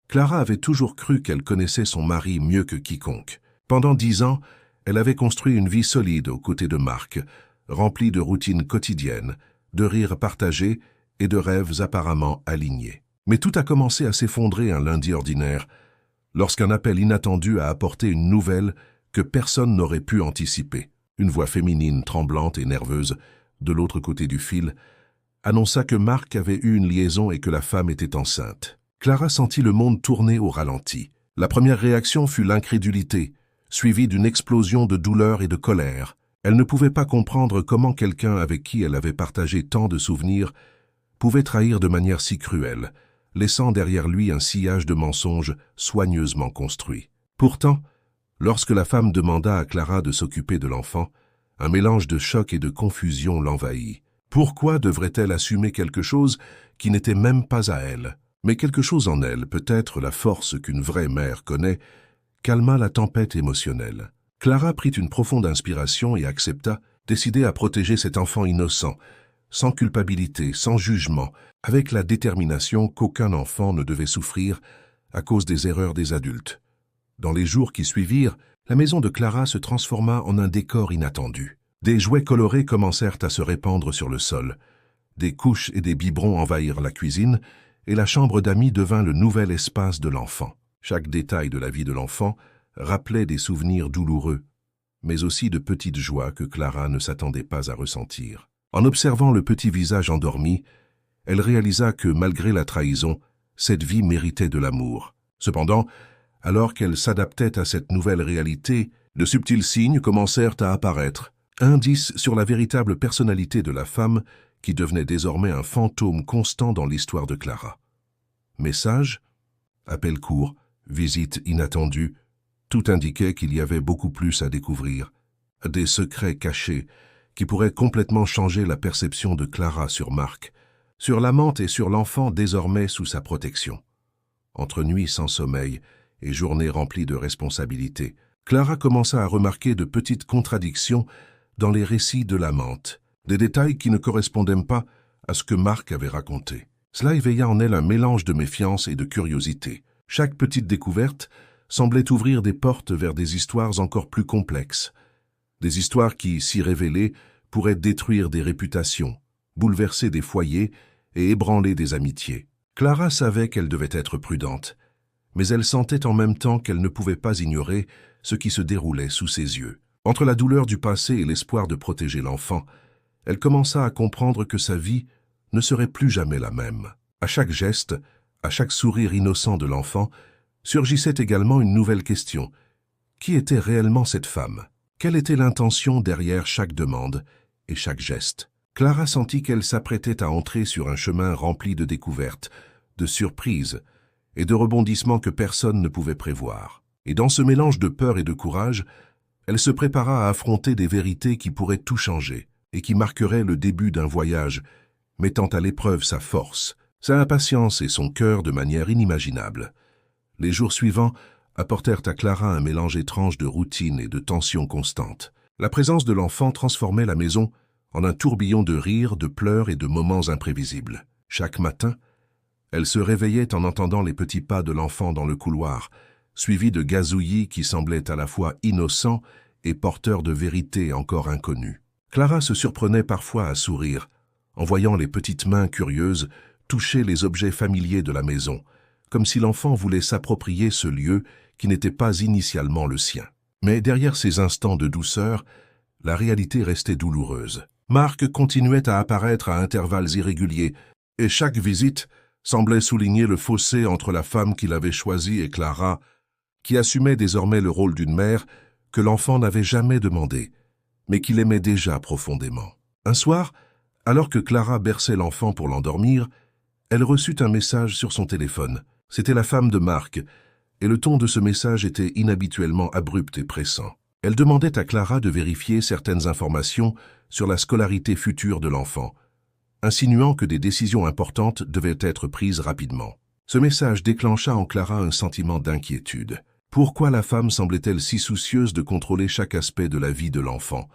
Clara avait toujours cru qu'elle connaissait son mari mieux que quiconque. Pendant 10 ans, elle avait construit une vie solide aux côtés de Marc, remplie de routines quotidiennes, de rires partagés et de rêves apparemment alignés. Mais tout a commencé à s'effondrer un lundi ordinaire, lorsqu'un appel inattendu a apporté une nouvelle que personne n'aurait pu anticiper. Une voix féminine, tremblante et nerveuse, de l'autre côté du fil, annonça que Marc avait eu une liaison et que la femme était enceinte. Clara sentit le monde tourner au ralenti. La première réaction fut l'incrédulité, suivie d'une explosion de douleur et de colère. Elle ne pouvait pas comprendre comment quelqu'un avec qui elle avait partagé tant de souvenirs pouvait trahir de manière si cruelle, laissant derrière lui un sillage de mensonges soigneusement construits. Pourtant, lorsque la femme demanda à Clara de s'occuper de l'enfant, un mélange de choc et de confusion l'envahit. Pourquoi devrait-elle assumer quelque chose qui n'était même pas à elle? Mais quelque chose en elle, peut-être la force qu'une vraie mère connaît, calma la tempête émotionnelle. Clara prit une profonde inspiration et accepta, décidée à protéger cet enfant innocent, sans culpabilité, sans jugement, avec la détermination qu'aucun enfant ne devait souffrir à cause des erreurs des adultes. Dans les jours qui suivirent, la maison de Clara se transforma en un décor inattendu. Des jouets colorés commencèrent à se répandre sur le sol. Des couches et des biberons envahirent la cuisine, et la chambre d'amis devint le nouvel espace de l'enfant. Chaque détail de la vie de l'enfant rappelait des souvenirs douloureux, mais aussi de petites joies que Clara ne s'attendait pas à ressentir. En observant le petit visage endormi, elle réalisa que, malgré la trahison, cette vie méritait de l'amour. Cependant, alors qu'elle s'adaptait à cette nouvelle réalité, de subtils signes commencèrent à apparaître, indices sur la véritable personnalité de la femme qui devenait désormais un fantôme constant dans l'histoire de Clara. Messages, appels courts, visites inattendues, tout indiquait qu'il y avait beaucoup plus à découvrir, des secrets cachés qui pourraient complètement changer la perception de Clara sur Marc, sur l'amante et sur l'enfant désormais sous sa protection. Entre nuits sans sommeil et journées remplies de responsabilités, Clara commença à remarquer de petites contradictions dans les récits de l'amante, des détails qui ne correspondaient pas à ce que Marc avait raconté. Cela éveilla en elle un mélange de méfiance et de curiosité. Chaque petite découverte semblait ouvrir des portes vers des histoires encore plus complexes. Des histoires qui, si révélées, pourraient détruire des réputations, bouleverser des foyers et ébranler des amitiés. Clara savait qu'elle devait être prudente, mais elle sentait en même temps qu'elle ne pouvait pas ignorer ce qui se déroulait sous ses yeux. Entre la douleur du passé et l'espoir de protéger l'enfant, elle commença à comprendre que sa vie ne serait plus jamais la même. À chaque geste, à chaque sourire innocent de l'enfant, surgissait également une nouvelle question. Qui était réellement cette femme? Quelle était l'intention derrière chaque demande et chaque geste? Clara sentit qu'elle s'apprêtait à entrer sur un chemin rempli de découvertes, de surprises et de rebondissements que personne ne pouvait prévoir. Et dans ce mélange de peur et de courage, elle se prépara à affronter des vérités qui pourraient tout changer et qui marqueraient le début d'un voyage, mettant à l'épreuve sa force, sa impatience et son cœur de manière inimaginable. Les jours suivants apportèrent à Clara un mélange étrange de routine et de tension constante. La présence de l'enfant transformait la maison en un tourbillon de rires, de pleurs et de moments imprévisibles. Chaque matin, elle se réveillait en entendant les petits pas de l'enfant dans le couloir, suivis de gazouillis qui semblaient à la fois innocents et porteurs de vérités encore inconnues. Clara se surprenait parfois à sourire, en voyant les petites mains curieuses toucher les objets familiers de la maison, comme si l'enfant voulait s'approprier ce lieu qui n'était pas initialement le sien. Mais derrière ces instants de douceur, la réalité restait douloureuse. Marc continuait à apparaître à intervalles irréguliers, et chaque visite semblait souligner le fossé entre la femme qu'il avait choisie et Clara, qui assumait désormais le rôle d'une mère que l'enfant n'avait jamais demandé, mais qu'il aimait déjà profondément. Un soir, alors que Clara berçait l'enfant pour l'endormir, elle reçut un message sur son téléphone. C'était la femme de Marc, et le ton de ce message était inhabituellement abrupt et pressant. Elle demandait à Clara de vérifier certaines informations sur la scolarité future de l'enfant, insinuant que des décisions importantes devaient être prises rapidement. Ce message déclencha en Clara un sentiment d'inquiétude. Pourquoi la femme semblait-elle si soucieuse de contrôler chaque aspect de la vie de l'enfant,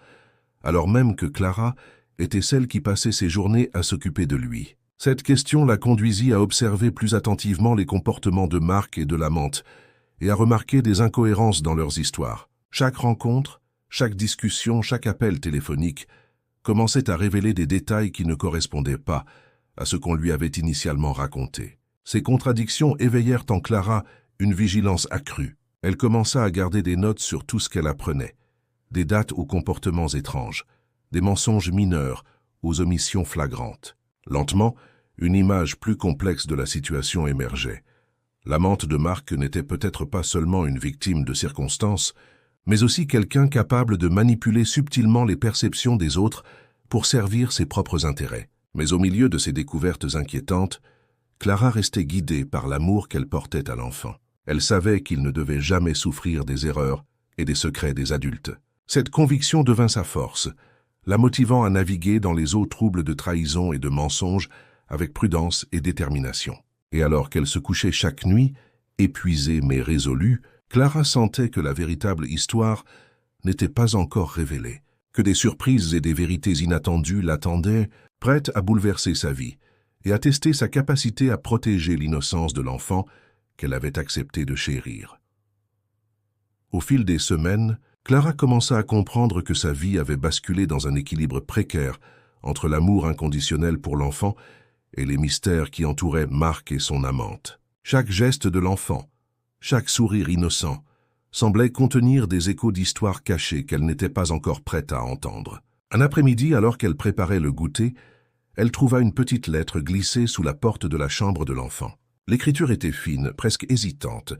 alors même que Clara était celle qui passait ses journées à s'occuper de lui? Cette question la conduisit à observer plus attentivement les comportements de Marc et de l'amante et à remarquer des incohérences dans leurs histoires. Chaque rencontre, chaque discussion, chaque appel téléphonique commençait à révéler des détails qui ne correspondaient pas à ce qu'on lui avait initialement raconté. Ces contradictions éveillèrent en Clara une vigilance accrue. Elle commença à garder des notes sur tout ce qu'elle apprenait, des dates aux comportements étranges, des mensonges mineurs aux omissions flagrantes. Lentement, une image plus complexe de la situation émergeait. L'amante de Marc n'était peut-être pas seulement une victime de circonstances, mais aussi quelqu'un capable de manipuler subtilement les perceptions des autres pour servir ses propres intérêts. Mais au milieu de ces découvertes inquiétantes, Clara restait guidée par l'amour qu'elle portait à l'enfant. Elle savait qu'il ne devait jamais souffrir des erreurs et des secrets des adultes. Cette conviction devint sa force, la motivant à naviguer dans les eaux troubles de trahison et de mensonges avec prudence et détermination. Et alors qu'elle se couchait chaque nuit, épuisée mais résolue, Clara sentait que la véritable histoire n'était pas encore révélée, que des surprises et des vérités inattendues l'attendaient, prêtes à bouleverser sa vie et à tester sa capacité à protéger l'innocence de l'enfant qu'elle avait accepté de chérir. Au fil des semaines, Clara commença à comprendre que sa vie avait basculé dans un équilibre précaire entre l'amour inconditionnel pour l'enfant et les mystères qui entouraient Marc et son amante. Chaque geste de l'enfant, chaque sourire innocent, semblait contenir des échos d'histoires cachées qu'elle n'était pas encore prête à entendre. Un après-midi, alors qu'elle préparait le goûter, elle trouva une petite lettre glissée sous la porte de la chambre de l'enfant. L'écriture était fine, presque hésitante,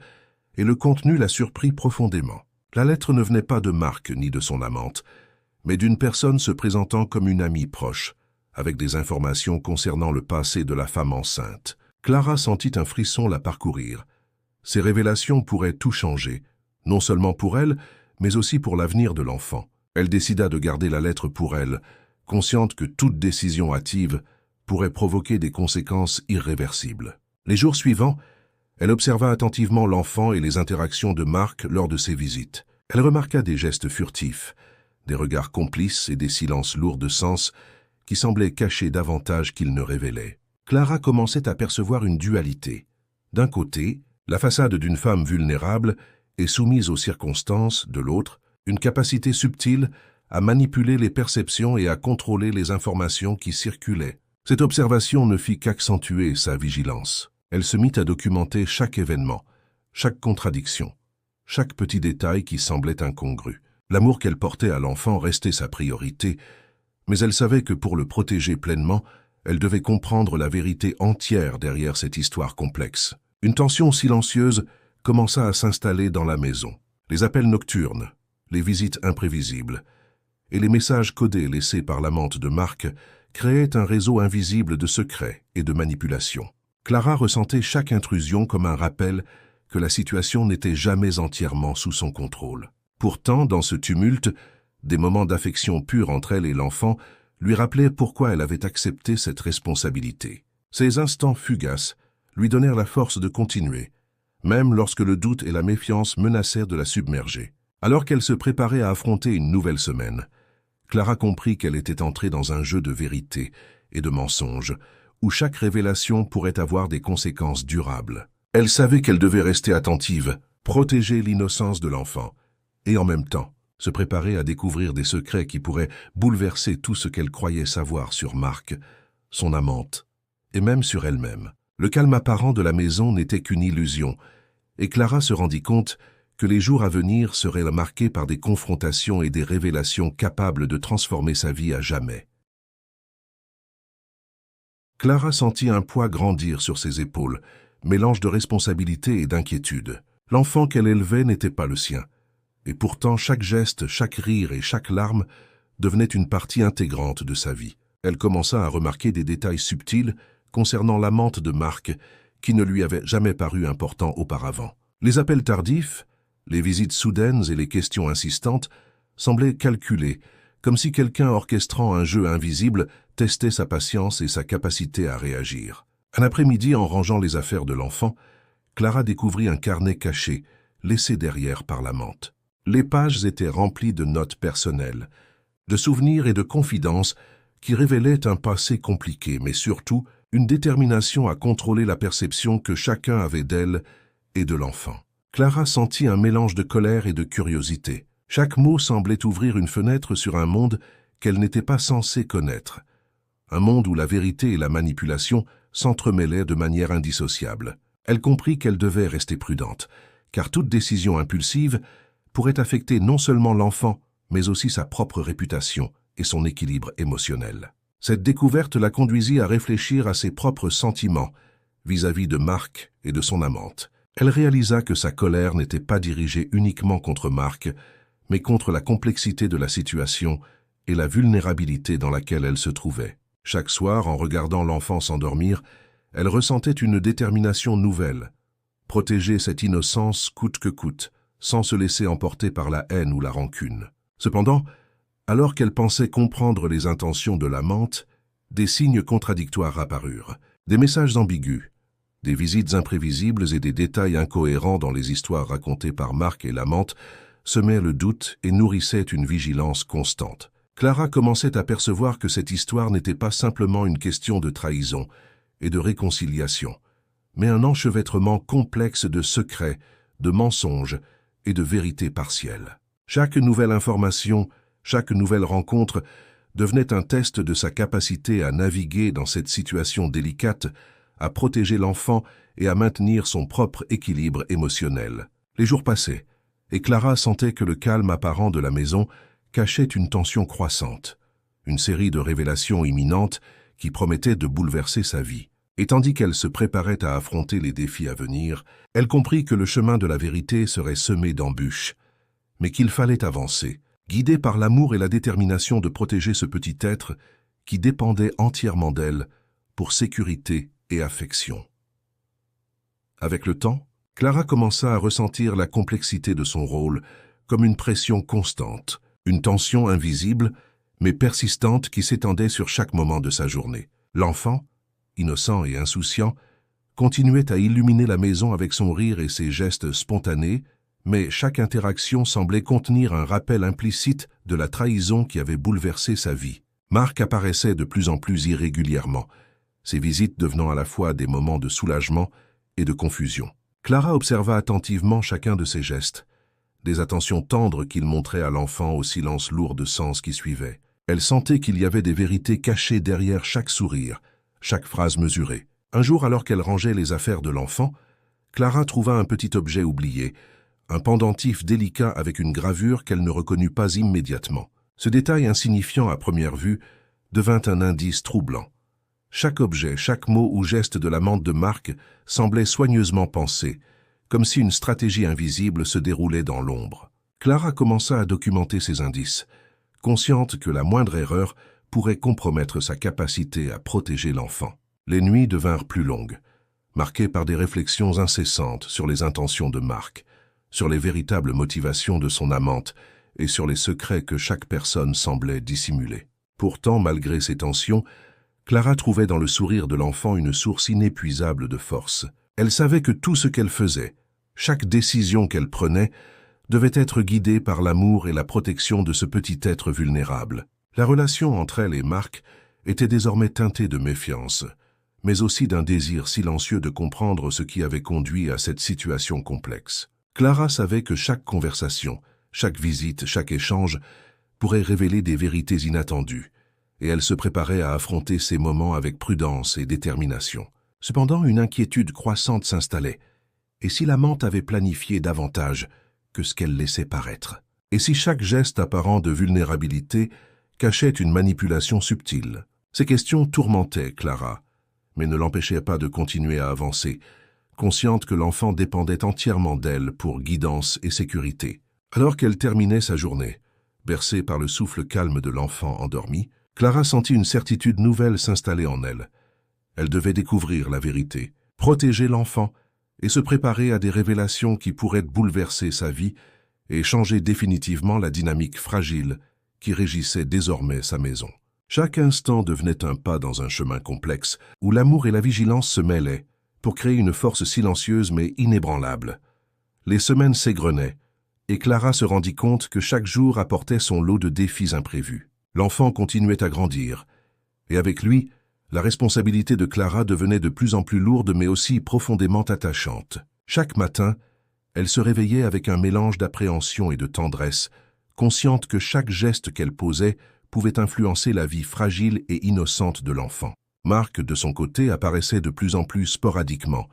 et le contenu la surprit profondément. La lettre ne venait pas de Marc ni de son amante, mais d'une personne se présentant comme une amie proche, avec des informations concernant le passé de la femme enceinte. Clara sentit un frisson la parcourir. Ces révélations pourraient tout changer, non seulement pour elle, mais aussi pour l'avenir de l'enfant. Elle décida de garder la lettre pour elle, consciente que toute décision hâtive pourrait provoquer des conséquences irréversibles. Les jours suivants, elle observa attentivement l'enfant et les interactions de Marc lors de ses visites. Elle remarqua des gestes furtifs, des regards complices et des silences lourds de sens qui semblaient cacher davantage qu'ils ne révélaient. Clara commençait à percevoir une dualité. D'un côté, la façade d'une femme vulnérable et soumise aux circonstances, de l'autre, une capacité subtile à manipuler les perceptions et à contrôler les informations qui circulaient. Cette observation ne fit qu'accentuer sa vigilance. Elle se mit à documenter chaque événement, chaque contradiction, chaque petit détail qui semblait incongru. L'amour qu'elle portait à l'enfant restait sa priorité, mais elle savait que pour le protéger pleinement, elle devait comprendre la vérité entière derrière cette histoire complexe. Une tension silencieuse commença à s'installer dans la maison. Les appels nocturnes, les visites imprévisibles et les messages codés laissés par l'amante de Marc créaient un réseau invisible de secrets et de manipulations. Clara ressentait chaque intrusion comme un rappel que la situation n'était jamais entièrement sous son contrôle. Pourtant, dans ce tumulte, des moments d'affection pure entre elle et l'enfant lui rappelaient pourquoi elle avait accepté cette responsabilité. Ces instants fugaces lui donnèrent la force de continuer, même lorsque le doute et la méfiance menaçaient de la submerger. Alors qu'elle se préparait à affronter une nouvelle semaine, Clara comprit qu'elle était entrée dans un jeu de vérité et de mensonges, où chaque révélation pourrait avoir des conséquences durables. Elle savait qu'elle devait rester attentive, protéger l'innocence de l'enfant, et en même temps, se préparer à découvrir des secrets qui pourraient bouleverser tout ce qu'elle croyait savoir sur Marc, son amante, et même sur elle-même. Le calme apparent de la maison n'était qu'une illusion, et Clara se rendit compte que les jours à venir seraient marqués par des confrontations et des révélations capables de transformer sa vie à jamais. Clara sentit un poids grandir sur ses épaules, mélange de responsabilité et d'inquiétude. L'enfant qu'elle élevait n'était pas le sien, et pourtant chaque geste, chaque rire et chaque larme devenait une partie intégrante de sa vie. Elle commença à remarquer des détails subtils concernant l'amante de Marc qui ne lui avaient jamais paru importants auparavant. Les appels tardifs, les visites soudaines et les questions insistantes semblaient calculées, comme si quelqu'un orchestrant un jeu invisible testait sa patience et sa capacité à réagir. Un après-midi, en rangeant les affaires de l'enfant, Clara découvrit un carnet caché, laissé derrière par l'amante. Les pages étaient remplies de notes personnelles, de souvenirs et de confidences qui révélaient un passé compliqué, mais surtout une détermination à contrôler la perception que chacun avait d'elle et de l'enfant. Clara sentit un mélange de colère et de curiosité. Chaque mot semblait ouvrir une fenêtre sur un monde qu'elle n'était pas censée connaître. Un monde où la vérité et la manipulation s'entremêlaient de manière indissociable. Elle comprit qu'elle devait rester prudente, car toute décision impulsive pourrait affecter non seulement l'enfant, mais aussi sa propre réputation et son équilibre émotionnel. Cette découverte la conduisit à réfléchir à ses propres sentiments vis-à-vis de Marc et de son amante. Elle réalisa que sa colère n'était pas dirigée uniquement contre Marc, mais contre la complexité de la situation et la vulnérabilité dans laquelle elle se trouvait. Chaque soir, en regardant l'enfant s'endormir, elle ressentait une détermination nouvelle. Protéger cette innocence coûte que coûte, sans se laisser emporter par la haine ou la rancune. Cependant, alors qu'elle pensait comprendre les intentions de l'amante, des signes contradictoires apparurent, des messages ambigus, des visites imprévisibles et des détails incohérents dans les histoires racontées par Marc et l'amante semaient le doute et nourrissaient une vigilance constante. Clara commençait à percevoir que cette histoire n'était pas simplement une question de trahison et de réconciliation, mais un enchevêtrement complexe de secrets, de mensonges et de vérités partielles. Chaque nouvelle information, chaque nouvelle rencontre devenait un test de sa capacité à naviguer dans cette situation délicate, à protéger l'enfant et à maintenir son propre équilibre émotionnel. Les jours passaient, et Clara sentait que le calme apparent de la maison cachait une tension croissante, une série de révélations imminentes qui promettaient de bouleverser sa vie. Et tandis qu'elle se préparait à affronter les défis à venir, elle comprit que le chemin de la vérité serait semé d'embûches, mais qu'il fallait avancer, guidée par l'amour et la détermination de protéger ce petit être qui dépendait entièrement d'elle pour sécurité et affection. Avec le temps, Clara commença à ressentir la complexité de son rôle comme une pression constante, une tension invisible mais persistante qui s'étendait sur chaque moment de sa journée. L'enfant, innocent et insouciant, continuait à illuminer la maison avec son rire et ses gestes spontanés, mais chaque interaction semblait contenir un rappel implicite de la trahison qui avait bouleversé sa vie. Marc apparaissait de plus en plus irrégulièrement, ses visites devenant à la fois des moments de soulagement et de confusion. Clara observa attentivement chacun de ses gestes, des attentions tendres qu'il montrait à l'enfant au silence lourd de sens qui suivait. Elle sentait qu'il y avait des vérités cachées derrière chaque sourire, chaque phrase mesurée. Un jour, alors qu'elle rangeait les affaires de l'enfant, Clara trouva un petit objet oublié, un pendentif délicat avec une gravure qu'elle ne reconnut pas immédiatement. Ce détail insignifiant à première vue devint un indice troublant. Chaque objet, chaque mot ou geste de l'amante de Marc semblait soigneusement pensé, comme si une stratégie invisible se déroulait dans l'ombre. Clara commença à documenter ces indices, consciente que la moindre erreur pourrait compromettre sa capacité à protéger l'enfant. Les nuits devinrent plus longues, marquées par des réflexions incessantes sur les intentions de Marc, sur les véritables motivations de son amante et sur les secrets que chaque personne semblait dissimuler. Pourtant, malgré ces tensions, Clara trouvait dans le sourire de l'enfant une source inépuisable de force. Elle savait que tout ce qu'elle faisait, chaque décision qu'elle prenait, devait être guidée par l'amour et la protection de ce petit être vulnérable. La relation entre elle et Marc était désormais teintée de méfiance, mais aussi d'un désir silencieux de comprendre ce qui avait conduit à cette situation complexe. Clara savait que chaque conversation, chaque visite, chaque échange pourrait révéler des vérités inattendues, et elle se préparait à affronter ces moments avec prudence et détermination. Cependant, une inquiétude croissante s'installait. Et si l'amante avait planifié davantage que ce qu'elle laissait paraître? Et si chaque geste apparent de vulnérabilité cachait une manipulation subtile? Ces questions tourmentaient Clara, mais ne l'empêchaient pas de continuer à avancer, consciente que l'enfant dépendait entièrement d'elle pour guidance et sécurité. Alors qu'elle terminait sa journée, bercée par le souffle calme de l'enfant endormi, Clara sentit une certitude nouvelle s'installer en elle. Elle devait découvrir la vérité, protéger l'enfant et se préparer à des révélations qui pourraient bouleverser sa vie et changer définitivement la dynamique fragile qui régissait désormais sa maison. Chaque instant devenait un pas dans un chemin complexe où l'amour et la vigilance se mêlaient pour créer une force silencieuse mais inébranlable. Les semaines s'égrenaient et Clara se rendit compte que chaque jour apportait son lot de défis imprévus. L'enfant continuait à grandir et avec lui, La responsabilité de Clara devenait de plus en plus lourde mais aussi profondément attachante. Chaque matin, elle se réveillait avec un mélange d'appréhension et de tendresse, consciente que chaque geste qu'elle posait pouvait influencer la vie fragile et innocente de l'enfant. Marc, de son côté, apparaissait de plus en plus sporadiquement,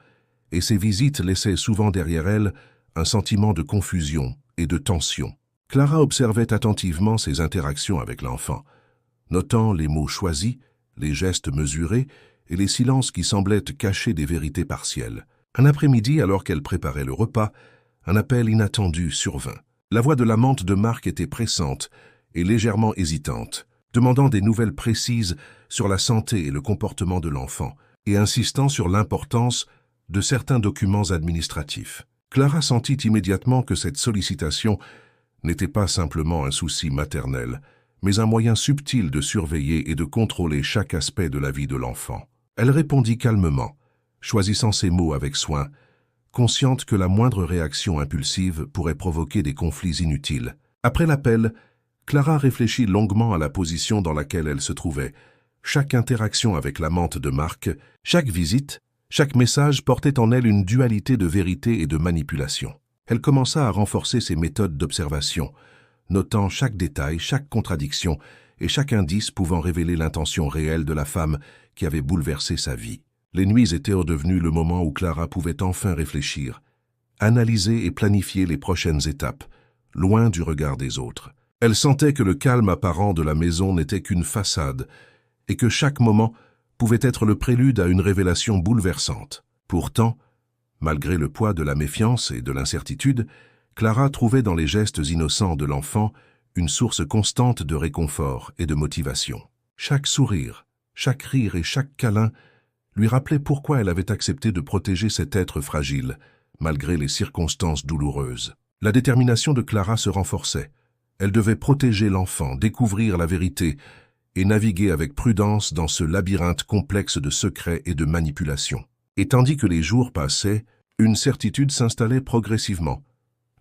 et ses visites laissaient souvent derrière elle un sentiment de confusion et de tension. Clara observait attentivement ses interactions avec l'enfant, notant les mots choisis, les gestes mesurés et les silences qui semblaient cacher des vérités partielles. Un après-midi, alors qu'elle préparait le repas, un appel inattendu survint. La voix de l'amante de Marc était pressante et légèrement hésitante, demandant des nouvelles précises sur la santé et le comportement de l'enfant, et insistant sur l'importance de certains documents administratifs. Clara sentit immédiatement que cette sollicitation n'était pas simplement un souci maternel, mais un moyen subtil de surveiller et de contrôler chaque aspect de la vie de l'enfant. Elle répondit calmement, choisissant ses mots avec soin, consciente que la moindre réaction impulsive pourrait provoquer des conflits inutiles. Après l'appel, Clara réfléchit longuement à la position dans laquelle elle se trouvait. Chaque interaction avec l'amante de Marc, chaque visite, chaque message portait en elle une dualité de vérité et de manipulation. Elle commença à renforcer ses méthodes d'observation, notant chaque détail, chaque contradiction et chaque indice pouvant révéler l'intention réelle de la femme qui avait bouleversé sa vie. Les nuits étaient redevenues le moment où Clara pouvait enfin réfléchir, analyser et planifier les prochaines étapes, loin du regard des autres. Elle sentait que le calme apparent de la maison n'était qu'une façade et que chaque moment pouvait être le prélude à une révélation bouleversante. Pourtant, malgré le poids de la méfiance et de l'incertitude, Clara trouvait dans les gestes innocents de l'enfant une source constante de réconfort et de motivation. Chaque sourire, chaque rire et chaque câlin lui rappelait pourquoi elle avait accepté de protéger cet être fragile, malgré les circonstances douloureuses. La détermination de Clara se renforçait. Elle devait protéger l'enfant, découvrir la vérité et naviguer avec prudence dans ce labyrinthe complexe de secrets et de manipulations. Et tandis que les jours passaient, une certitude s'installait progressivement.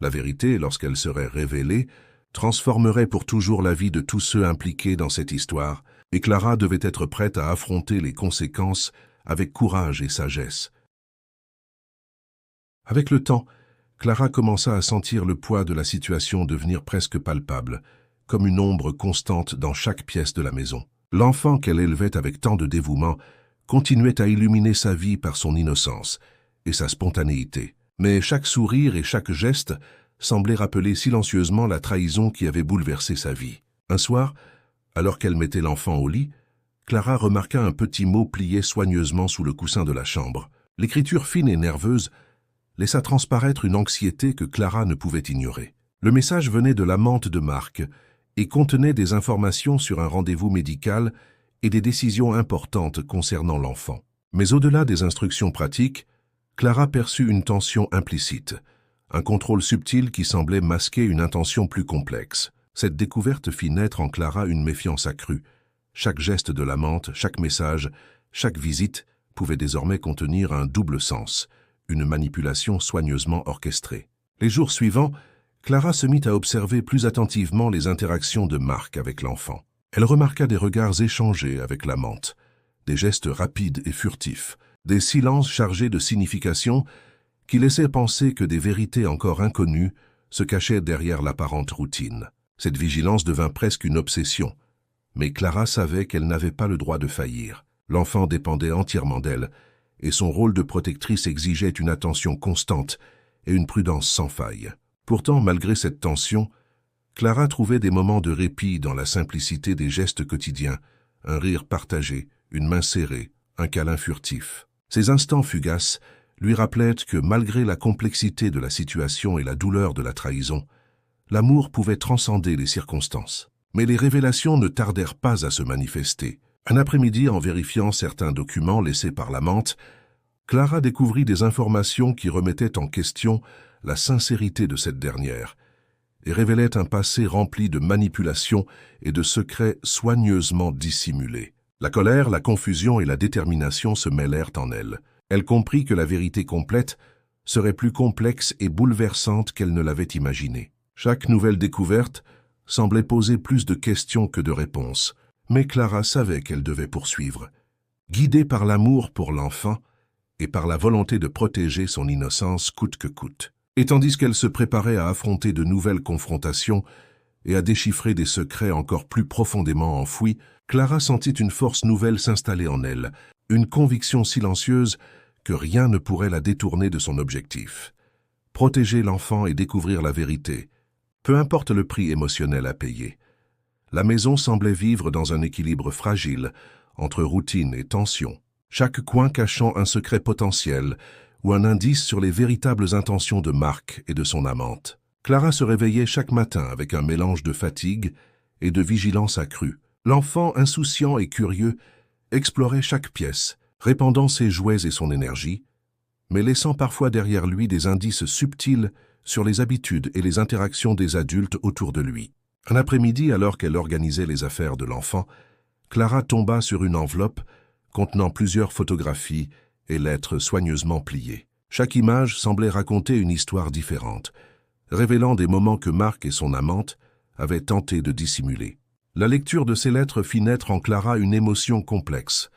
La vérité, lorsqu'elle serait révélée, transformerait pour toujours la vie de tous ceux impliqués dans cette histoire, et Clara devait être prête à affronter les conséquences avec courage et sagesse. Avec le temps, Clara commença à sentir le poids de la situation devenir presque palpable, comme une ombre constante dans chaque pièce de la maison. L'enfant qu'elle élevait avec tant de dévouement continuait à illuminer sa vie par son innocence et sa spontanéité. Mais chaque sourire et chaque geste semblaient rappeler silencieusement la trahison qui avait bouleversé sa vie. Un soir, alors qu'elle mettait l'enfant au lit, Clara remarqua un petit mot plié soigneusement sous le coussin de la chambre. L'écriture fine et nerveuse laissa transparaître une anxiété que Clara ne pouvait ignorer. Le message venait de l'amante de Marc et contenait des informations sur un rendez-vous médical et des décisions importantes concernant l'enfant. Mais au-delà des instructions pratiques, Clara perçut une tension implicite, un contrôle subtil qui semblait masquer une intention plus complexe. Cette découverte fit naître en Clara une méfiance accrue. Chaque geste de l'amante, chaque message, chaque visite pouvait désormais contenir un double sens, une manipulation soigneusement orchestrée. Les jours suivants, Clara se mit à observer plus attentivement les interactions de Marc avec l'enfant. Elle remarqua des regards échangés avec l'amante, des gestes rapides et furtifs, des silences chargés de signification qui laissaient penser que des vérités encore inconnues se cachaient derrière l'apparente routine. Cette vigilance devint presque une obsession, mais Clara savait qu'elle n'avait pas le droit de faillir. L'enfant dépendait entièrement d'elle, et son rôle de protectrice exigeait une attention constante et une prudence sans faille. Pourtant, malgré cette tension, Clara trouvait des moments de répit dans la simplicité des gestes quotidiens, un rire partagé, une main serrée, un câlin furtif. Ces instants fugaces lui rappelaient que malgré la complexité de la situation et la douleur de la trahison, l'amour pouvait transcender les circonstances. Mais les révélations ne tardèrent pas à se manifester. Un après-midi, en vérifiant certains documents laissés par l'amante, Clara découvrit des informations qui remettaient en question la sincérité de cette dernière et révélaient un passé rempli de manipulations et de secrets soigneusement dissimulés. La colère, la confusion et la détermination se mêlèrent en elle. Elle comprit que la vérité complète serait plus complexe et bouleversante qu'elle ne l'avait imaginé. Chaque nouvelle découverte semblait poser plus de questions que de réponses, mais Clara savait qu'elle devait poursuivre, guidée par l'amour pour l'enfant et par la volonté de protéger son innocence coûte que coûte. Et tandis qu'elle se préparait à affronter de nouvelles confrontations et à déchiffrer des secrets encore plus profondément enfouis, Clara sentit une force nouvelle s'installer en elle, une conviction silencieuse que rien ne pourrait la détourner de son objectif. Protéger l'enfant et découvrir la vérité, peu importe le prix émotionnel à payer. La maison semblait vivre dans un équilibre fragile entre routine et tension, chaque coin cachant un secret potentiel ou un indice sur les véritables intentions de Marc et de son amante. Clara se réveillait chaque matin avec un mélange de fatigue et de vigilance accrue. L'enfant, insouciant et curieux, explorait chaque pièce, répandant ses jouets et son énergie, mais laissant parfois derrière lui des indices subtils sur les habitudes et les interactions des adultes autour de lui. Un après-midi, alors qu'elle organisait les affaires de l'enfant, Clara tomba sur une enveloppe contenant plusieurs photographies et lettres soigneusement pliées. Chaque image semblait raconter une histoire différente, révélant des moments que Marc et son amante avaient tenté de dissimuler. La lecture de ces lettres fit naître en Clara une émotion complexe,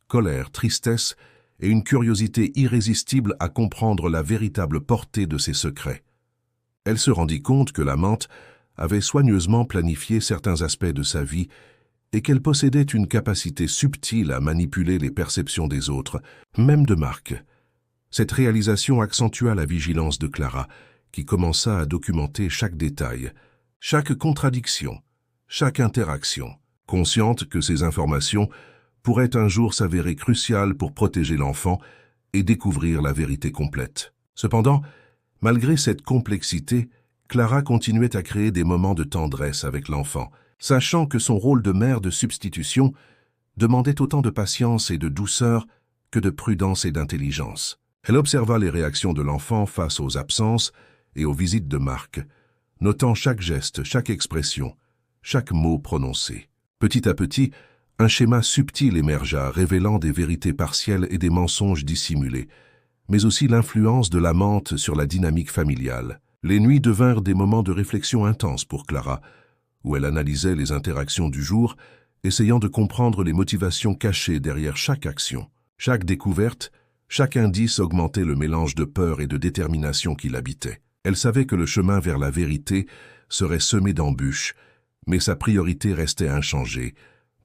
colère, tristesse et une curiosité irrésistible à comprendre la véritable portée de ses secrets. Elle se rendit compte que l'amante avait soigneusement planifié certains aspects de sa vie et qu'elle possédait une capacité subtile à manipuler les perceptions des autres, même de Marc. Cette réalisation accentua la vigilance de Clara, qui commença à documenter chaque détail, chaque contradiction, chaque interaction, consciente que ces informations pourraient un jour s'avérer cruciales pour protéger l'enfant et découvrir la vérité complète. Cependant, malgré cette complexité, Clara continuait à créer des moments de tendresse avec l'enfant, sachant que son rôle de mère de substitution demandait autant de patience et de douceur que de prudence et d'intelligence. Elle observa les réactions de l'enfant face aux absences et aux visites de Marc, notant chaque geste, chaque expression, chaque mot prononcé. Petit à petit, un schéma subtil émergea, révélant des vérités partielles et des mensonges dissimulés, mais aussi l'influence de l'amante sur la dynamique familiale. Les nuits devinrent des moments de réflexion intense pour Clara, où elle analysait les interactions du jour, essayant de comprendre les motivations cachées derrière chaque action. Chaque découverte, chaque indice augmentait le mélange de peur et de détermination qui l'habitait. Elle savait que le chemin vers la vérité serait semé d'embûches, mais sa priorité restait inchangée,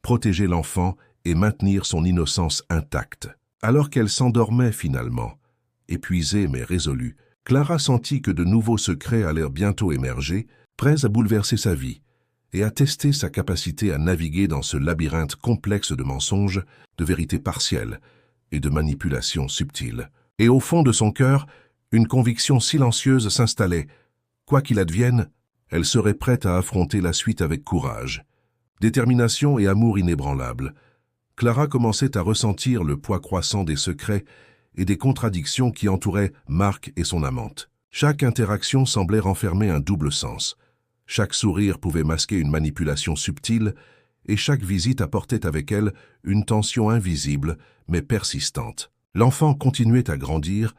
protéger l'enfant et maintenir son innocence intacte. Alors qu'elle s'endormait finalement, épuisée mais résolue, Clara sentit que de nouveaux secrets allèrent bientôt émerger, prêts à bouleverser sa vie, et à tester sa capacité à naviguer dans ce labyrinthe complexe de mensonges, de vérités partielles et de manipulations subtiles. Et au fond de son cœur, une conviction silencieuse s'installait. Quoi qu'il advienne, elle serait prête à affronter la suite avec courage. Détermination et amour inébranlable. Clara commençait à ressentir le poids croissant des secrets et des contradictions qui entouraient Marc et son amante. Chaque interaction semblait renfermer un double sens. Chaque sourire pouvait masquer une manipulation subtile, et chaque visite apportait avec elle une tension invisible, mais persistante. L'enfant continuait à grandir,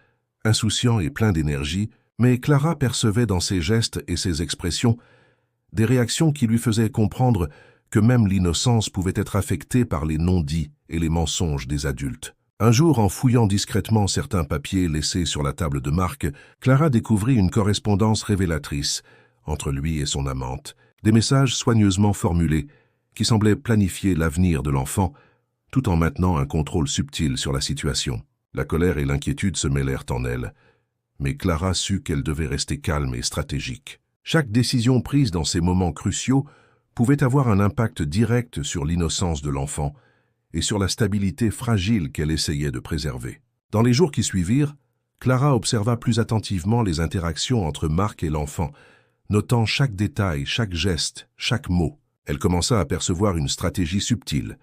insouciant et plein d'énergie, mais Clara percevait dans ses gestes et ses expressions des réactions qui lui faisaient comprendre que même l'innocence pouvait être affectée par les non-dits et les mensonges des adultes. Un jour, en fouillant discrètement certains papiers laissés sur la table de Marc, Clara découvrit une correspondance révélatrice entre lui et son amante, des messages soigneusement formulés qui semblaient planifier l'avenir de l'enfant, tout en maintenant un contrôle subtil sur la situation. La colère et l'inquiétude se mêlèrent en elle, mais Clara sut qu'elle devait rester calme et stratégique. Chaque décision prise dans ces moments cruciaux pouvait avoir un impact direct sur l'innocence de l'enfant et sur la stabilité fragile qu'elle essayait de préserver. Dans les jours qui suivirent, Clara observa plus attentivement les interactions entre Marc et l'enfant, notant chaque détail, chaque geste, chaque mot. Elle commença à percevoir une stratégie subtile.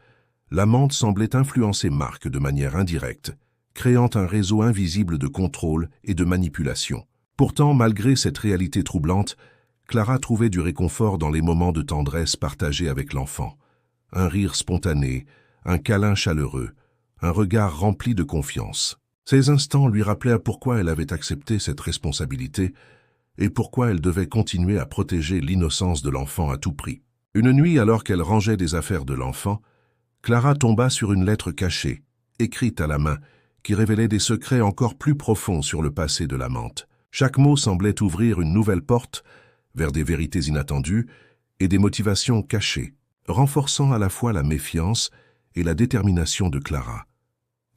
L'amante semblait influencer Marc de manière indirecte, créant un réseau invisible de contrôle et de manipulation. Pourtant, malgré cette réalité troublante, Clara trouvait du réconfort dans les moments de tendresse partagés avec l'enfant. Un rire spontané, un câlin chaleureux, un regard rempli de confiance. Ces instants lui rappelèrent pourquoi elle avait accepté cette responsabilité et pourquoi elle devait continuer à protéger l'innocence de l'enfant à tout prix. Une nuit, alors qu'elle rangeait des affaires de l'enfant, Clara tomba sur une lettre cachée, écrites à la main, qui révélaient des secrets encore plus profonds sur le passé de l'amante. Chaque mot semblait ouvrir une nouvelle porte vers des vérités inattendues et des motivations cachées, renforçant à la fois la méfiance et la détermination de Clara.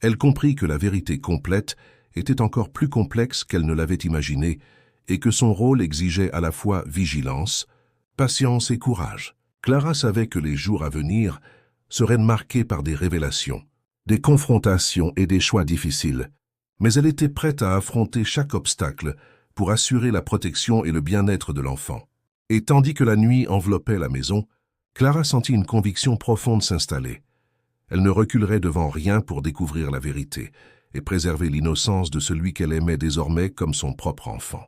Elle comprit que la vérité complète était encore plus complexe qu'elle ne l'avait imaginé et que son rôle exigeait à la fois vigilance, patience et courage. Clara savait que les jours à venir seraient marqués par des révélations, des confrontations et des choix difficiles, mais elle était prête à affronter chaque obstacle pour assurer la protection et le bien-être de l'enfant. Et tandis que la nuit enveloppait la maison, Clara sentit une conviction profonde s'installer. Elle ne reculerait devant rien pour découvrir la vérité et préserver l'innocence de celui qu'elle aimait désormais comme son propre enfant.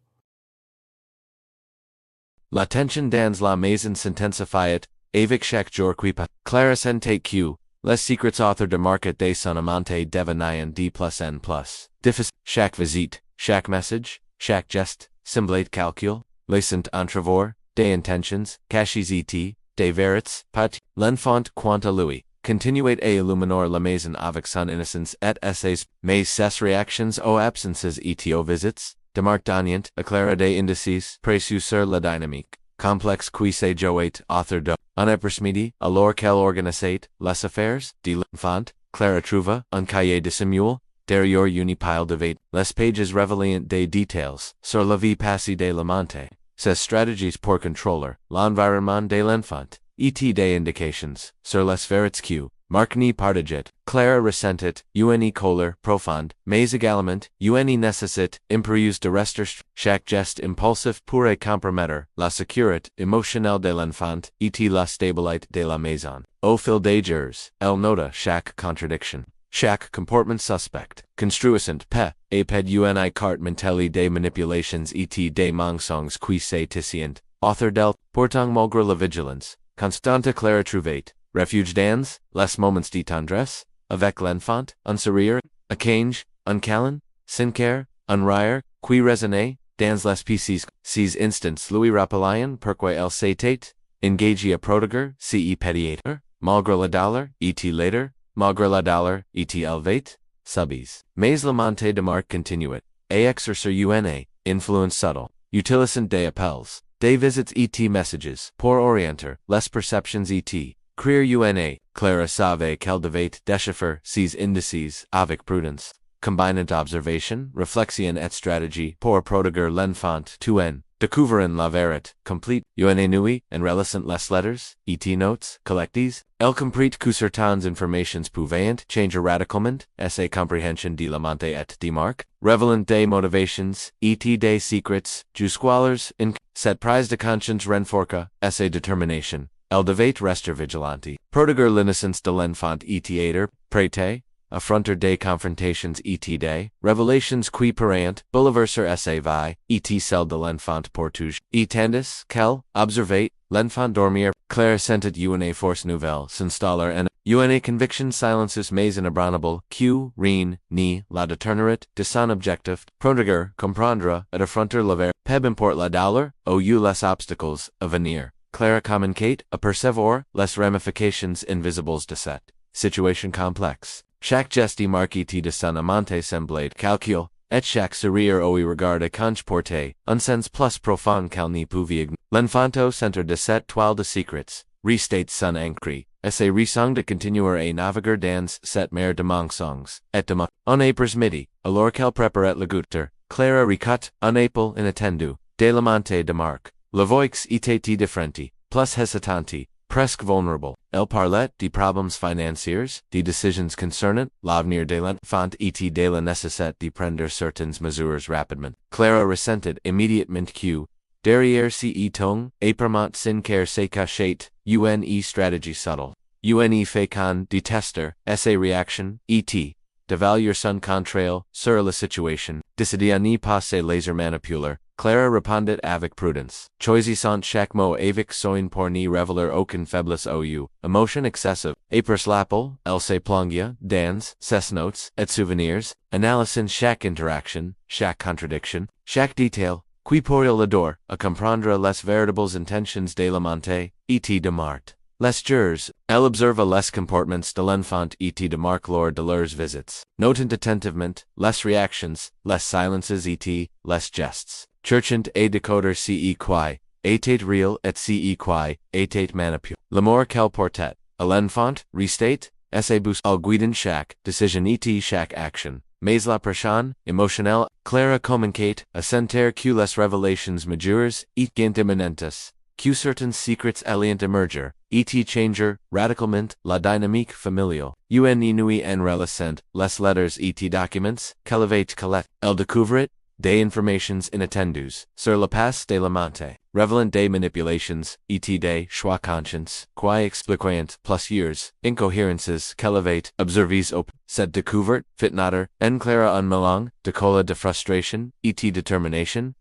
La tension dans la maison s'intensifiait, avec chaque jour qui passe. Clara sentait que les secrets authors de market de son amante devenaient de plus en plus difficiles. Chaque visite, chaque message, chaque geste, semblait calcul, laissant entrevoir des intentions, cachées et des vérités, pat. L'enfant quant à lui continuait à illuminer la maison avec son innocence et ses, mais ses réactions aux absences et aux visites, demeurent d'aniant, éclairées des indices précieux sur la dynamique complexe qui se jouait autour de un après-midi, alors qu'elle organisait les affaires de l'enfant. Clara trouva un cahier de simule derrière une pile de vêtements. Les pages révélaient des détails sur la vie passée de l'amante, ses stratégies pour contrôler l'environnement de l'enfant, et des indications sur les vérités que Marc-ni partageait. Clara ressentait une colère profonde, mais également une nécessité impérieuse de rester. Chaque geste impulsif pourrait compromettre la sécurité émotionnelle de l'enfant et la stabilité de la maison. Au fil des jours, elle nota chaque contradiction, chaque comportement suspect, construisant peu à peu une carte mentale des manipulations et des mensonges qui se tissient autour d'elle. Pourtant, malgré la vigilance constante, Clara trouvait refuge dans les moments de tendresse avec l'enfant, un sourire, un cage, un câlin, sin care, un rire, qui résonnait dans les pieces. Ces instants lui rappelaient pourquoi elle s'était engagée à prodiguer ce pédiatre, malgré la douleur, et later, malgré la douleur, et élevée, subis. Mais l'amante de Marc continuait à exercer une influence subtle, utilisant des appels, des visites et messages pour orienter les perceptions et créer une. Clara savait qu'elle devait déchiffrer ces indices avec prudence, combinant observation, réflexion et stratégie pour prodiguer l'enfant tout en découvrant la vérité complète. Une nuit, en relissant les lettres et notes collectées, elle comprit que certaines informations pouvaient changer radicalement sa compréhension de l'amante et de Marc, révélant des motivations et des secrets jusqu'alors in cette prise de conscience renforça sa détermination. Elle devait rester vigilante, prodiguer l'innocence de l'enfant et être prête, affronter des confrontations et des révélations qui pourraient bouleverser sa vie et celle de l'enfant pour toujours. Et tandis qu'elle observait l'enfant dormir, Clara sentait une force nouvelle s'installer en une conviction silencieuse mais inébranlable que rien ni la détournerait de son objectif, prodiguer, comprendre et affronter la vie. Peu importe la douleur ou les obstacles à venir. Clara communiquait à percevoir les ramifications invisibles de cette situation complexe. Chaque geste marqué de son amante semblait calcul, et chaque sourire ou regard échange portait un sens plus profond qu'elle n'y pouvait ignorer. L'enfanto centre de cette toile de secrets restait son ancré, et se raison de continuer à naviguer dans cette mer de mensonges et de mots. Un après-midi, alors qu'elle préparait le goûter, Clara recut un appel inattendu de l'amante de Marc. La voix était différente, plus hésitante, presque vulnérable. Elle parlait des problèmes financiers, des décisions concernant l'avenir de l'enfant et de la nécessité de prendre certaines mesures rapidement. Clara ressentait immédiatement que, derrière ces tons, éprouement sin care se cachait une stratégie subtle. Une féconde de tester sa réaction, et d'évaluer son contrôle sur la situation, décidé à n'y pas se laisser manipuler. Clara répondait avec prudence, choisissant chaque mot avec soin pour n'y révéler aucune faiblesse ou émotion excessive. Après l'appel, elle se plongeait dans ses notes et souvenirs, analysant chaque interaction, chaque contradiction, chaque détail, qui pourrait l'aider à comprendre les véritables intentions de l'amante et de Marc. Les jours Elle observa les comportements de l'enfant et de marque lors de leurs visites. Notant attentivement, les reactions, les silences et les gestes. Cherchant et decoder ce qui était real et ce qui était manipulé. L'amour qu'elle portait à l'enfant restait, essaie bus al guiden chaque décision et chaque action. Mais la pression émotionnelle, Clara communicate à sentir que les révélations majeures et imminentes, que certains secrets allaient émerger, et changer radicalement la dynamique familiale. Inouï en relation, les letters et documents qu'elle avait collectés. Elle découvrit des informations inattendues sur le passé de l'amante, révélant des manipulations et des choix conscients, qui expliquaient plusieurs incohérences qu'elle avait observées cette découverte fit naître en Clara un mélange de colère de frustration et de détermination.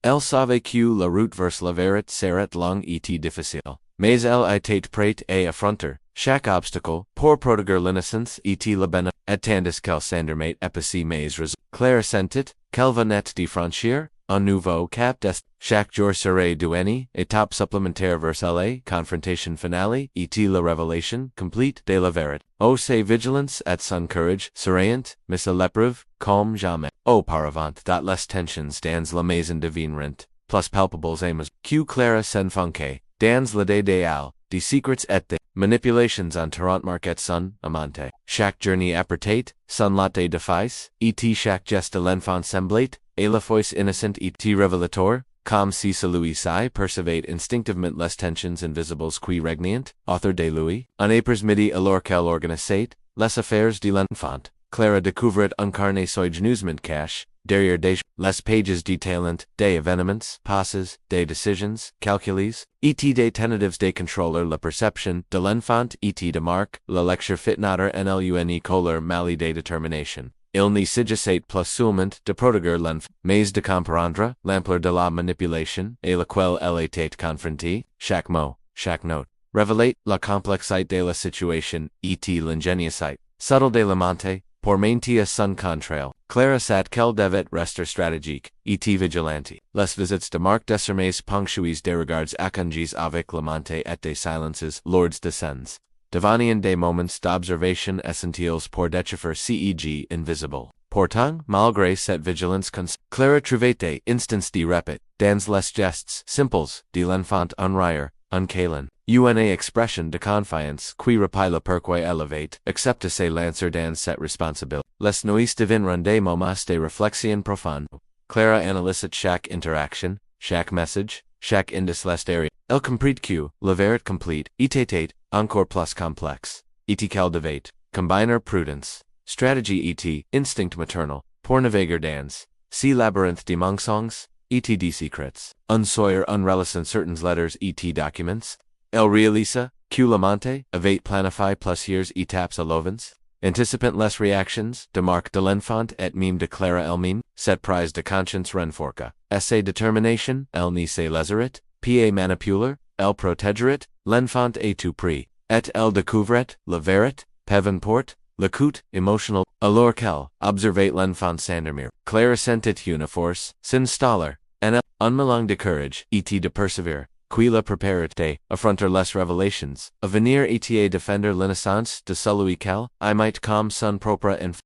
Elle savait que la route vers la vérité serait longue et difficile, mais elle était prête à affronter chaque obstacle pour protéger l'innocence et la bonne, et tandis qu'elle s'endormait épaissée mais résolue. Clara sentit qu'elle venait de franchir un nouveau cap d'est. Chaque jour serait une étape supplémentaire vers la confrontation finale et la révélation complète de la vérité. Sa vigilance et son courage seraient mis à l'épreuve comme jamais. Auparavant, les tensions dans la maison devinrent plus palpables et que Clara s'enfonçait dans l'idée des secrets et des manipulations entourant Marquette son amante. Chaque journée apportait son lot de défis, et chaque geste de l'enfant semblait à la fois innocent et révélateur, comme si celui-ci percevait instinctivement les tensions invisibles qui régnent autour de lui. En après-midi alors qu'elle organisait les affaires de l'enfant, Clara découvrit un carnet soigneusement caché derrière les pages détailant des événements passés, des décisions calculées, et des tentatives de contrôler la perception de l'enfant et de marque la lecture fit naître en lune colère mali de détermination. Il ne s'agissait plus seulement de protéger l'enfant, mais de comprendre l'ampleur de la manipulation à laquelle elle était confrontée. Chaque mot, chaque note, révélait la complexité de la situation et l'ingéniosité subtle de l'amante pour maintenir son contrôle. Clara sait qu'elle devait rester stratégique et vigilante. Les visites de Marc désormais ponctuées de regards échangés avec l'amante et des silences lourds de sens, devenant des moments d'observation essentiels pour déchiffrer CEG invisible. Pourtant, malgré cette vigilance Clara trouvait des instants de répit dans les gestes simples de l'enfant en rire, en câlin. Une expression de confiance qui rappela pourquoi elle avait accepté se lancer dans cette responsabilité. Les nuits devinrent des moments de réflexion profonde. Clara analysait chaque interaction, chaque message, chaque indice derrière. Elle comprit que la vérité complète était encore plus complexe, et qu'elle devait combiner prudence, stratégie et instinct maternel pour naviguer dans ce labyrinthe de mensonges et de secrets. Un soir en relation certaines lettres et documents, elle réalisa que l'amante avait planifié plusieurs étapes à l'avance, anticipant les réactions de Marc de l'enfant et même de Clara elle-même. Cette prise de conscience renforça sa détermination, elle ne se laisserait pas manipuler, elle protégerait l'enfant à tout prix, et elle découvrait la vérité, Pevenport, l'écoute émotionnelle. Alors qu'elle observait l'enfant s'endormir, Clara sentit une force s'installer en elle, un mélange de courage et de persévérance, qui la préparait affronter les révélations, à venir et à défendre l'innocence de celui qu'elle aimait comme son propre enfant.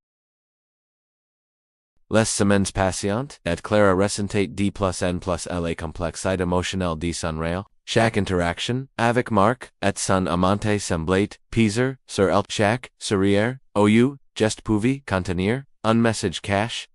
Les semaines patientes, et Clara ressentait de plus en plus la complexité émotionnelle de son réel. Chaque interaction avec Marc et son amante semblait peser sur elle. Chaque sourire, geste pouvait contenir un message caché,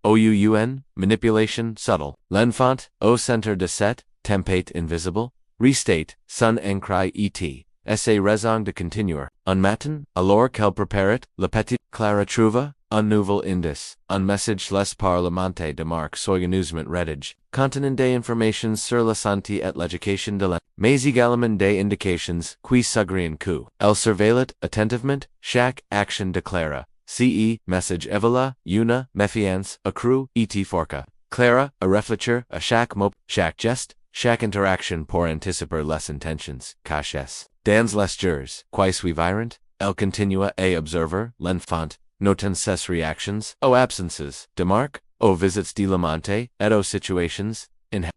manipulation subtle. L'enfant, au centre de cette tempête invisible, restait son ancré et sa raison de continuer. Un matin, alors qu'elle préparait la petite, Clara trouva un nouvel indice, un message laissé par l'amante de Marc soigneusement rédigé, contenant des informations sur la santé et l'éducation de l'enfant, mais également des indications qui suggèrent que elle surveillait attentivement chaque action de Clara. Message évola une méfiance accrue et forca. Clara, à réfléchir à chaque mot, chaque geste, chaque interaction pour anticiper les intentions cachées. Dans les jours qui suivirent, elle continua à observer l'enfant, notant ses réactions aux absences de Marc, aux visites de l'amante et aux situations.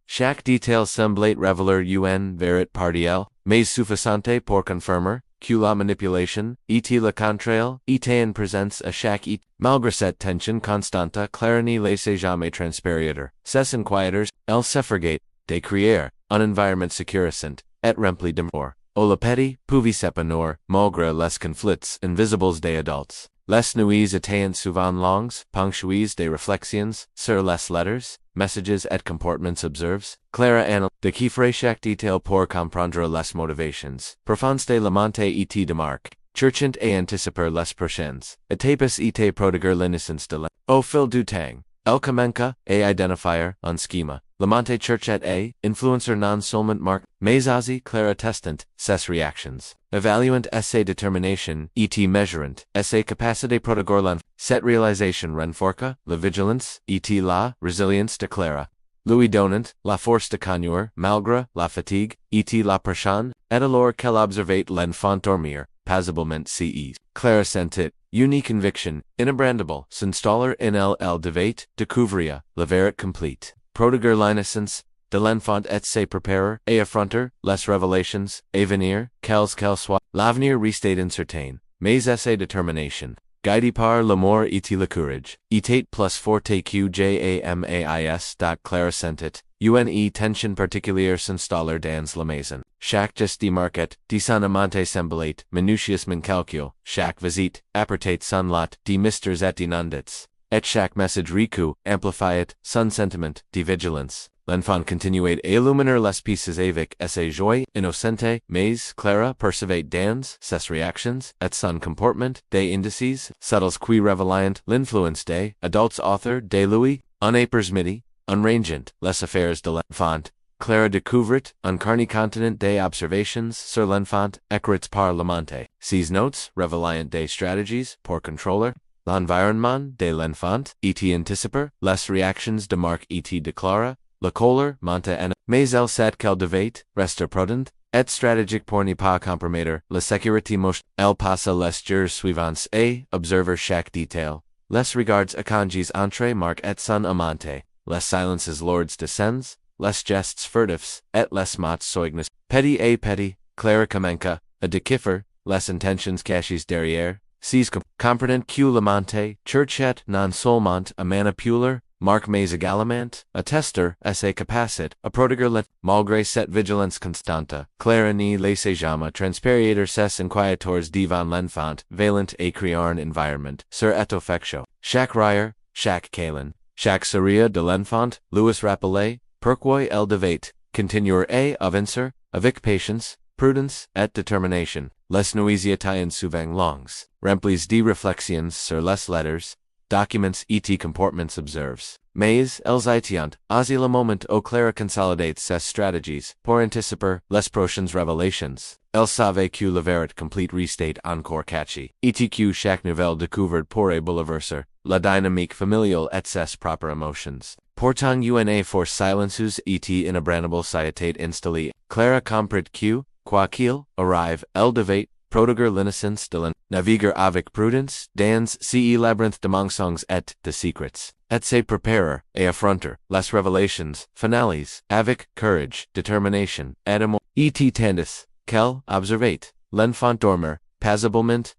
Chaque détail semblait révéler une vérité partielle, mais suffisante pour confirmer Q la manipulation, et la contrail, Itain presents a chaque et, malgré cette tension constante, clarity laissez jamais transparaître, ses inquiéteurs, elle s'efforgate, de créer, un environnement sécurisant, et rempli d'amour. Au la petit, pouvait s'épanouir, malgré les conflits invisibles des adultes. Les nuits étaient souvent longues, ponctuées de réflexions, sur les lettres, messages et comportements observés. Clara analyse de qui ferait chaque détail pour comprendre les motivations. Profondes de la montée et de marque. Cherchant et anticiper les prochaines. Étapes et prodiguer l'innocence de la. Au fil du temps. El Kamenka, et identifier, un schema. La montée cherchette et, influencer non seulement marque, mais aussi Clara testant, ses reactions. Evaluant ses determination, et measurant, ses capacité prodiger cette réalisation renforca, la vigilance, et la résilience de Clara. Louis donnant, la force de conduire, malgré la fatigue, et la pression, et alors qu'elle observait l'enfant dormir, paisiblement ce. Clara sentit, unique conviction, inébranlable, s'installer en elle devait, découvrir, la vérité complète. Prodiger l'innocence, de l'enfant et se préparer, et affronter, les révélations, et venir, qu'elles soient, l'avenir restait incertain, mais essa détermination. Guidé par l'amour et le courage. Etate plus forte QJAMAIS. Clara sentit, une tension particulière s'installer dans la maison. Chaque geste marquet, de son amante semblait, minutieusement calcul, chaque visite, apportait son lot, de mystères et d'inondits. Et chaque message reçu, amplifiait, son sentiment, de vigilance. L'enfant continuait à illuminer les pieces avec sa joie innocente, mais Clara percevait dans ses réactions et son comportement des indices subtils qui révélaient l'influence des adultes authors de lui, en aperçu, en rangeant les affaires de l'enfant. Clara découvrit un carnet contenant des observations sur l'enfant écrites par l'amante. Ces notes révélaient des stratégies pour contrôler l'environnement de l'enfant, et anticiper les réactions de Marc et de Clara. La colère monta en mais elle sait qu'elle devait rester prudente et stratégique pour ne pas compromettre la sécurité moche. Elle passa les jours suivants et observer chaque détail. Les regards échangés entre Marc et son amante, les silences lourds de scènes, les gestes furtifs et les mots soignes. Petit, Clara Kamenka, a déchiffrer, les intentions cachées derrière. Ces comprenant que l'amante cherchait non seulement à manipuler, Marc mais également, a tester, ses capacités, à prodiguer malgré cette vigilance constante, Clara ne laissait jamais transparaître ses inquiétudes devant l'enfant, veilant et créer un environnement, sur et affectueux. Chaque rire, chaque câlin, chaque sourire de l'enfant, lui rappelait, pourquoi elle devait, continuer et avancer, avec patience, prudence et détermination. Les nuits étaient souvent longues, remplies de réflexions sur les lettres, documents et comportements observés. Mais, elles étaient, aussi le moment où Clara consolidate ses stratégies, pour anticiper les prochaines révélations. Elle savait que la vérité complète restait encore cachée, et que chaque nouvelle découverte pourrait bouleverser la dynamique familiale et ses propres émotions. Pourtant une for silences et inébranlable s'était installée, Clara comprit que, quoi qu'il arrive, elle devait prodiguer l'innocence de naviguer avec prudence dans ce labyrinthe de mensonges et de secrets, et se préparer et affronter les révélations finales avec courage, détermination et amour. Et tandis qu'elle observait l'enfant dormir paisiblement,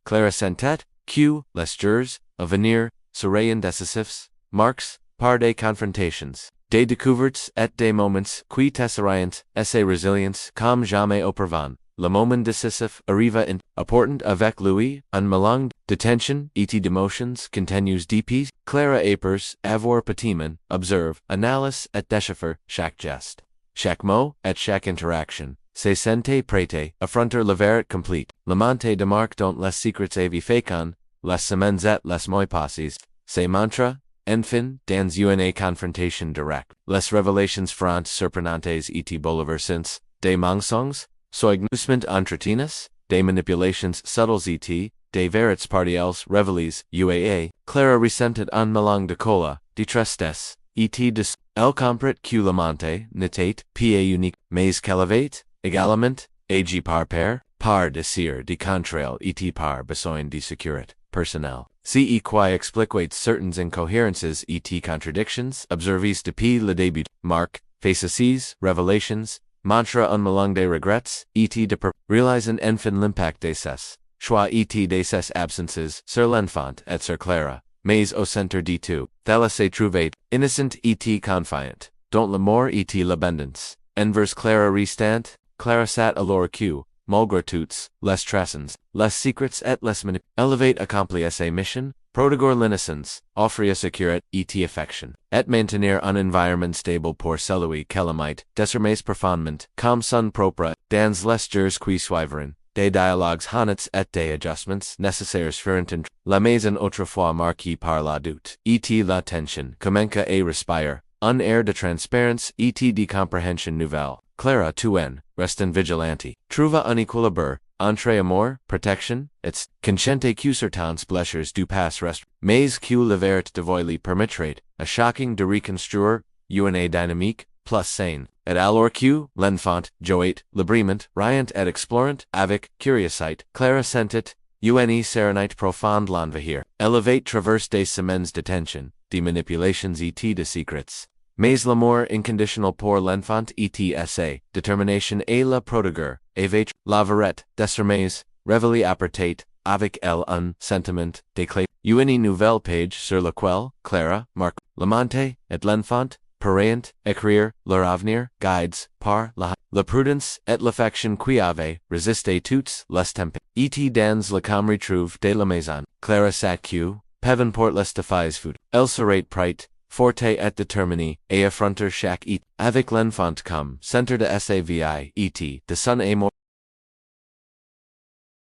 Clara sentait que les jours à venir seraient décisifs, marqués par des confrontations, des découvertes et des moments qui tesseraient sa résilience comme jamais auparavant. Le moment décisif arriva en apportant avec lui un mélange de tension et d'émotions continues depuis. Clara apers avoir petitement, observe, analyse et déchiffre chaque geste, chaque mot et chaque interaction. Se sentait prête, affronter la vérité complète. L'amante de Marc dont les secrets avaient fécond, les semaines et les mois passés, se montra, enfin, dans une confrontation directe. Les révélations franches surprenantes et bouleversantes, des mensonges, soigneusement entretenues, des manipulations subtiles et des vérités partielles révélées, UAA, Clara ressentit un mélange de colère, de tristesse, et de elle comprit que l'amante n'était pas unique, mais qu'elle avait, également, agi par désir de contrôle et par besoin de sécurité personnelle. Ce qui expliquait certaines incohérences et contradictions observées depuis le début. Marc, face à ces révélations, montra un mélange de regrets et de realize an enfant l'impact de ses, choix et de ses absences sur l'enfant et sur Clara, mais au centre de tout, thella se trouvait, innocent et confiant, dont l'amour et l'abondance, envers Clara restant, Clara sat alors que, malgré toutes, les traces, les secrets et les elevate accomplir sa mission, prodiguer l'innocence, offrir sécurité et affection, et maintenir un environnement stable pour celui qu'elle might, désormais profondément, comme son propre, dans les jours qui suivront, des dialogues honnêtes et des adjustments nécessaires furent entre la maison autrefois marquée par la doute, et la tension, commença à respirer, un air de transparence et de compréhension nouvelle. Clara Tuen, restant vigilante, trouva un équilibre, entre amour, protection, et consciente que certains blessures du passé rest, mais que le vert devoir permettrait, a shocking de reconstruire, une dynamique, plus saine, et alors que, l'enfant, jouait, librement, riant et explorant, avec, curiosité, Clara sentit, une sérénité profonde l'envahir, elevate traverse des semaines de tension, de manipulations et de secrets. Mais l'amour inconditionnel pour l'enfant et sa détermination et la prodiguer, avec la verette, désormais, révélée apportait, avec elle un sentiment, d'éclat, une nouvelle page sur laquelle, Clara, marque, l'amante, et l'enfant, pourraient, écrire, leur avenir, guides, par la prudence et l'affection qui avaient résisté toutes les tempêtes. Et dans la calme retrouve de la maison, Clara sat que, pevan pour les défis food, elle serait prête, forte et déterminée, à affronter chaque et, avec l'enfant comme centre de sa vie et de son amour.